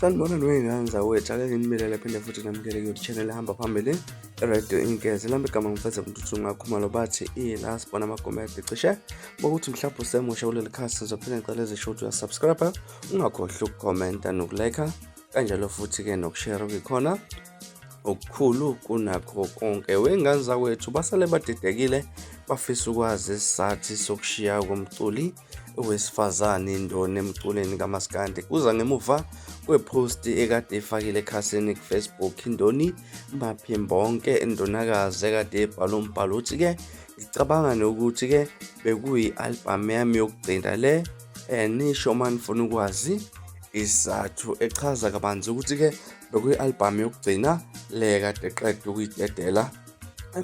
Sanibona Wayne zawethu, ake nginimelele phinde futhi namukele ku-channel ehamba phambili eRadio Inkezi. Lami igama ngifeza Mdudu Ngakhumalo bathi ila sibona amakomedi cishe bokuthi mhlawumbe usemusha kuleli khasi ngizophinde ngicela ezisho ukuthi uyasubscribe, ungakhohlwa ukukhomenta nokulike kanjalo futhi-ke nokushare okukhona okukhulu kunakho konke. Wengane zawethu basale badidekile bafisa ukwazi isizathu sokushiya komculi owesifazane indoni emculweni kaMaskandi. Kuza ngemuva kwepost ekade ifakile ekhasini ku-Facebook indoni Maphimbonke, indonakazi ekade ebhala umbhalo uthi-ke ngicabanga nokuthi-ke bekuyi-album yami yokugcina le nisho uma nifuna ukwazi isizathu, echaza kabanzi ukuthi-ke bekuyi-album yokugcina le kade eqeda ukuyidedela.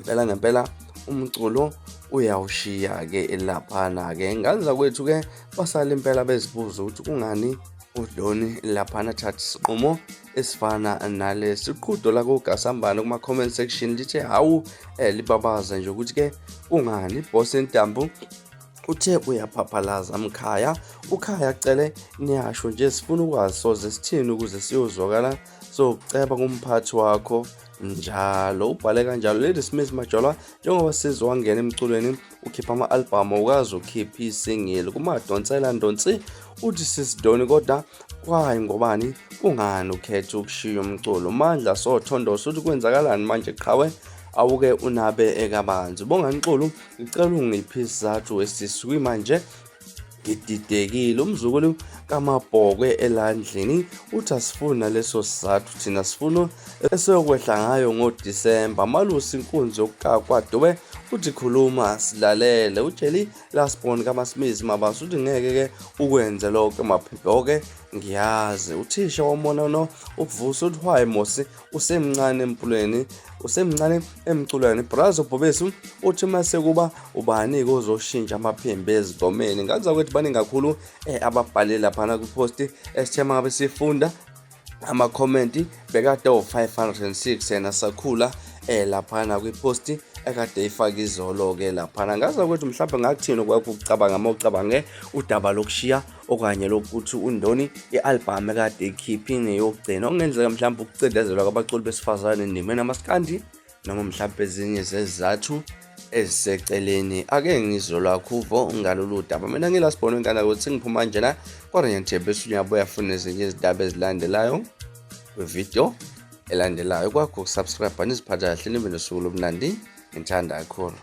Ngempela umculo uyawushiya-ke laphana-ke. Ingane zakwethu-ke basala impela bezibuza ukuthi kungani uDoni laphana thatha isinqumo esifana nalesi. Iqhudo la koGasambane kuma-comment section lithe hawu libabaza nje ukuthi-ke kungani iBoss Ntambo uthe uyaphaphalaza Mkhaya. uKhaya acele niyasho nje, sifuna ukwazi soze sithini ukuze siyozwakala sokuceba kumphathi wakho njalo. Ubhale kanjalo. Lady Smith Majola, njengoba sizwe wangena emculweni ukhipha ama-album ukwazi ukhipha isingile kumadonsela ndonsi uthi sisidoni, kodwa kwayi ngobani kungani ukhetha ukushiya umculo? Mandla Sothondosa uthi kwenzakalani manje qhawe awuke unabe ekabanzi. Bongani Xulu, ngicela ungiphe isizathu esisuki manje ngididekile. Umzukulu kaMabhokwe elandlini uthi asifuna leso sizathu, thina sifuna esokwehla ngayo ngoDisemba. Malusi inkunzi yokukakwadube uthi khuluma silalele. Utsheli Lasbon kaMasmith Mabasa uthi ngeke-ke ukwenze lokho Maphimbonke ngiyazi. Uthisha wamonono uvusa uthi hwayi mosi usemncane empulweni, usemncane emculweni. Brazo Bobesi uthi mase kuba ubani-ke ozoshintsha amaphimbo ezigomeni. Ingane zakwethu baningi kakhulu ababhale laphana kwiposti esithema ngabe sifunda amakhomenti bekade 506 yena sakhula laphana kwiposti ekade ifaka izolo-ke laphana. Ngaza kwethu mhlawumbe ngakuthini okwakho ukucabanga uma ucabange udaba lokushiya okanye lokuthi uNdoni i-album ekade ikhiphine yokugcina okungenzeka mhlawumbe ukucindezelwa kwabaculi besifazane endimeni Maskandi noma mhlawumbe ezinye zezizathu eziseceleni. Ake ngizwe lwakho uvo ngalolu daba. Mina ngilasibona ingane ukuthi sengiphuma njena kwa-Oriented bese uyabuya funa ezinye izindaba ezilandelayo kwivideo elandelayo. Kwakho ukusubscribe niziphatha kahle nibe nosuku lobunandi. Ngithanda kakhulu.